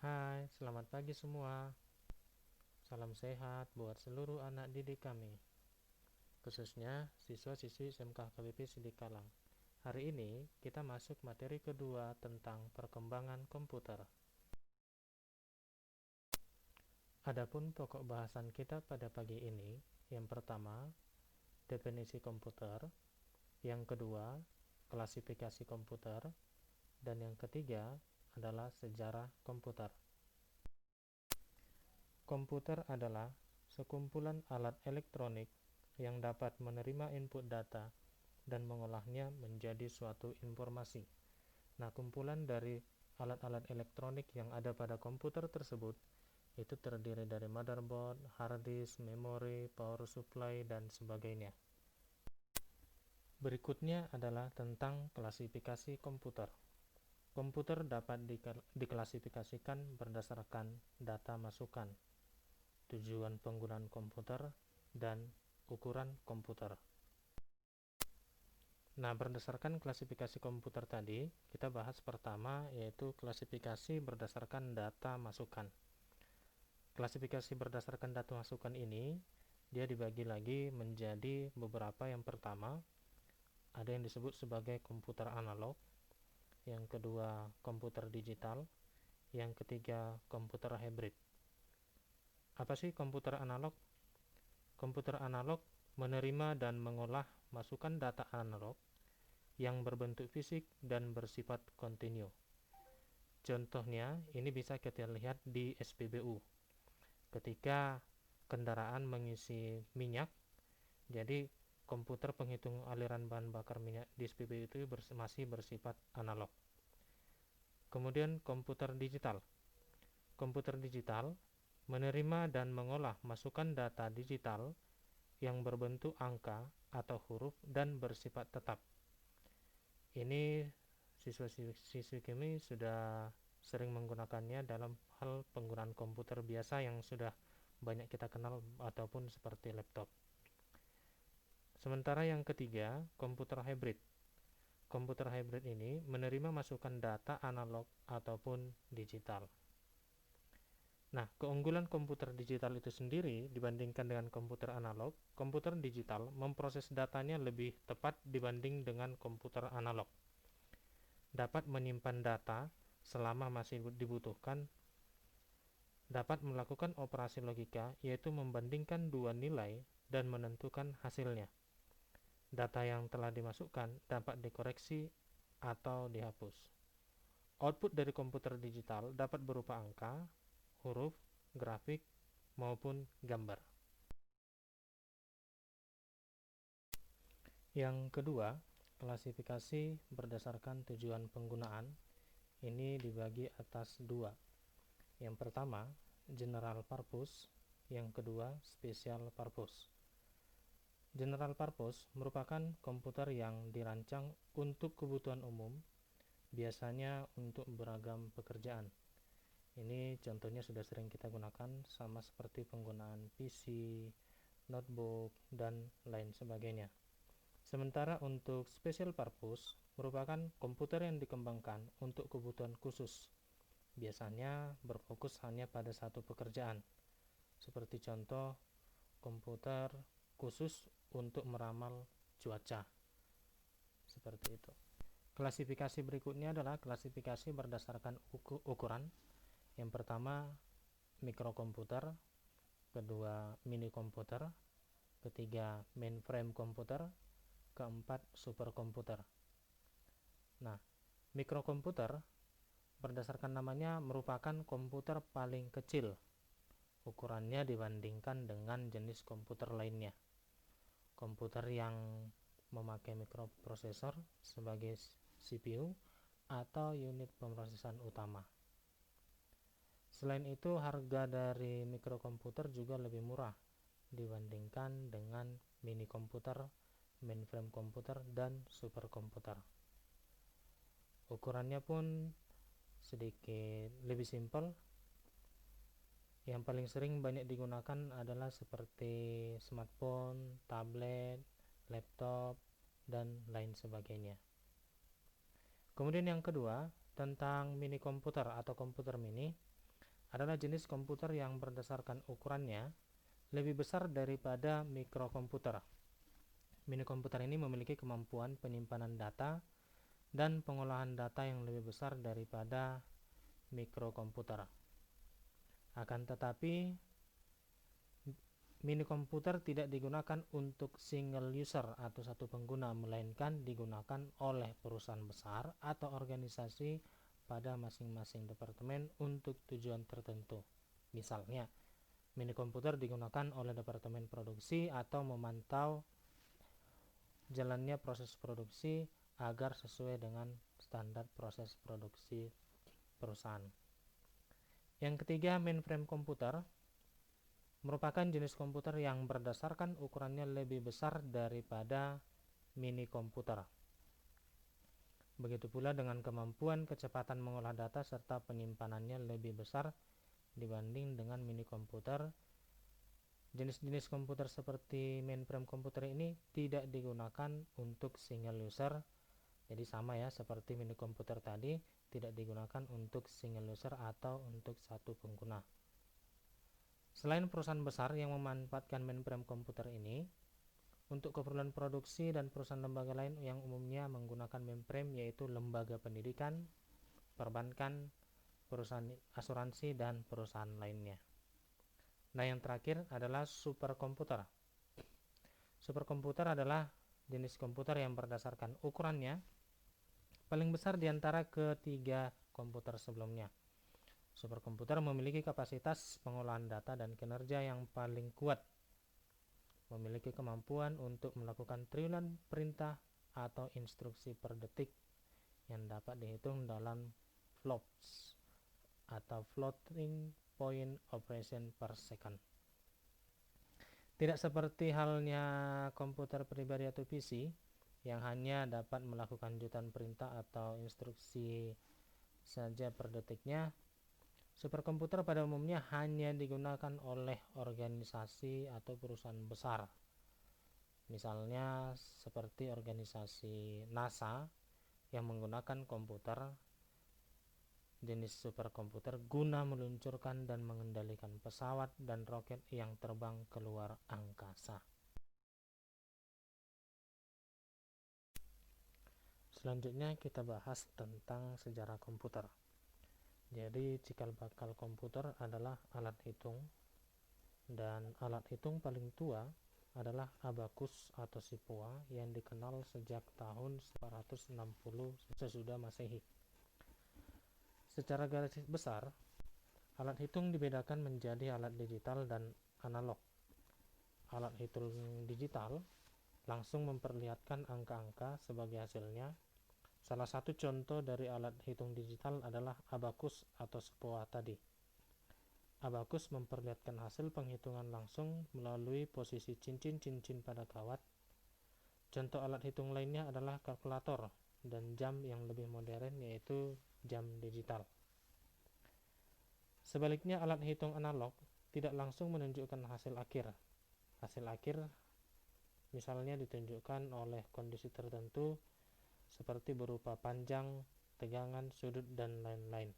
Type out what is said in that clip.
Hai, selamat pagi semua. Salam sehat buat seluruh anak didik kami, khususnya siswa-siswi SMK KBP Sidikalang. Hari ini kita masuk materi kedua tentang perkembangan komputer. Adapun pokok bahasan kita pada pagi ini, yang pertama, definisi komputer, yang kedua, klasifikasi komputer, dan yang ketiga adalah sejarah komputer. Komputer adalah sekumpulan alat elektronik yang dapat menerima input data dan mengolahnya menjadi suatu informasi. Nah, kumpulan dari alat-alat elektronik yang ada pada komputer tersebut itu terdiri dari motherboard, hard disk, memori, power supply, dan sebagainya. Berikutnya adalah tentang klasifikasi komputer. Komputer dapat diklasifikasikan berdasarkan data masukan, tujuan penggunaan komputer, dan ukuran komputer. Nah, berdasarkan klasifikasi komputer tadi, kita bahas pertama yaitu klasifikasi berdasarkan data masukan. Klasifikasi berdasarkan data masukan ini, dia dibagi lagi menjadi beberapa. Yang pertama, ada yang disebut sebagai komputer analog, yang kedua komputer digital, yang ketiga komputer hybrid. Apa sih komputer analog? Komputer analog menerima dan mengolah masukan data analog yang berbentuk fisik dan bersifat kontinu. Contohnya, ini bisa kita lihat di SPBU. Ketika kendaraan mengisi minyak, jadi komputer penghitung aliran bahan bakar minyak di SPBU itu masih bersifat analog. Kemudian komputer digital. Komputer digital menerima dan mengolah masukan data digital yang berbentuk angka atau huruf dan bersifat tetap. Ini siswa-siswi kami sudah sering menggunakannya dalam hal penggunaan komputer biasa yang sudah banyak kita kenal ataupun seperti laptop. Sementara yang ketiga, komputer hybrid. Komputer hybrid ini menerima masukan data analog ataupun digital. Nah, keunggulan komputer digital itu sendiri dibandingkan dengan komputer analog, komputer digital memproses datanya lebih tepat dibanding dengan komputer analog. Dapat menyimpan data selama masih dibutuhkan, dapat melakukan operasi logika, yaitu membandingkan dua nilai dan menentukan hasilnya. Data yang telah dimasukkan dapat dikoreksi atau dihapus. Output dari komputer digital dapat berupa angka, huruf, grafik, maupun gambar. Yang kedua, klasifikasi berdasarkan tujuan penggunaan. Ini dibagi atas dua. Yang pertama, general purpose. Yang kedua, special purpose. General purpose merupakan komputer yang dirancang untuk kebutuhan umum, biasanya untuk beragam pekerjaan. Ini contohnya sudah sering kita gunakan, sama seperti penggunaan PC, notebook, dan lain sebagainya. Sementara untuk special purpose merupakan komputer yang dikembangkan untuk kebutuhan khusus, biasanya berfokus hanya pada satu pekerjaan, seperti contoh komputer khusus untuk meramal cuaca, seperti itu. Klasifikasi berikutnya adalah klasifikasi berdasarkan ukuran. Yang pertama, mikrokomputer, kedua mini komputer, ketiga mainframe komputer, keempat superkomputer. Nah, mikrokomputer berdasarkan namanya merupakan komputer paling kecil ukurannya dibandingkan dengan jenis komputer lainnya. Komputer yang memakai mikroprosesor sebagai CPU atau unit pemrosesan utama. Selain itu, harga dari mikrokomputer juga lebih murah dibandingkan dengan mini komputer, mainframe komputer, dan superkomputer. Ukurannya pun sedikit lebih simpel. Yang paling sering banyak digunakan adalah seperti smartphone, tablet, laptop, dan lain sebagainya. Kemudian yang kedua, tentang mini komputer atau komputer mini. adalah jenis komputer yang berdasarkan ukurannya lebih besar daripada mikrokomputer. Minikomputer ini memiliki kemampuan penyimpanan data dan pengolahan data yang lebih besar daripada mikrokomputer. Akan tetapi, minikomputer tidak digunakan untuk single user atau satu pengguna, melainkan digunakan oleh perusahaan besar atau organisasi pada masing-masing departemen untuk tujuan tertentu. Misalnya, minikomputer digunakan oleh departemen produksi atau memantau jalannya proses produksi agar sesuai dengan standar proses produksi perusahaan. Yang ketiga, mainframe komputer merupakan jenis komputer yang berdasarkan ukurannya lebih besar daripada mini komputer. Begitu pula dengan kemampuan kecepatan mengolah data serta penyimpanannya lebih besar dibanding dengan mini komputer. Jenis-jenis komputer seperti mainframe komputer ini tidak digunakan untuk single user. Jadi sama ya seperti mini komputer tadi, tidak digunakan untuk single user atau untuk satu pengguna. Selain perusahaan besar yang memanfaatkan mainframe komputer ini, untuk keperluan produksi dan perusahaan lembaga lain yang umumnya menggunakan mainframe yaitu lembaga pendidikan, perbankan, perusahaan asuransi, dan perusahaan lainnya. Nah, yang terakhir adalah superkomputer. Superkomputer adalah jenis komputer yang berdasarkan ukurannya paling besar di antara ketiga komputer sebelumnya. Superkomputer memiliki kapasitas pengolahan data dan kinerja yang paling kuat, memiliki kemampuan untuk melakukan triliunan perintah atau instruksi per detik yang dapat dihitung dalam flops atau floating point operation per second. Tidak seperti halnya komputer pribadi atau PC yang hanya dapat melakukan jutaan perintah atau instruksi saja per detiknya, superkomputer pada umumnya hanya digunakan oleh organisasi atau perusahaan besar. Misalnya seperti organisasi NASA yang menggunakan komputer jenis superkomputer guna meluncurkan dan mengendalikan pesawat dan roket yang terbang keluar angkasa. Selanjutnya kita bahas tentang sejarah komputer. Jadi cikal bakal komputer adalah alat hitung, dan alat hitung paling tua adalah abakus atau sipua yang dikenal sejak tahun 460 sesudah Masehi. Secara garis besar, alat hitung dibedakan menjadi alat digital dan analog. Alat hitung digital langsung memperlihatkan angka-angka sebagai hasilnya. Salah satu contoh dari alat hitung digital adalah abakus atau sipua tadi. Abakus memperlihatkan hasil penghitungan langsung melalui posisi cincin-cincin pada kawat. Contoh alat hitung lainnya adalah kalkulator dan jam yang lebih modern yaitu jam digital. Sebaliknya, alat hitung analog tidak langsung menunjukkan hasil akhir. Hasil akhir misalnya ditunjukkan oleh kondisi tertentu seperti berupa panjang, tegangan, sudut, dan lain-lain.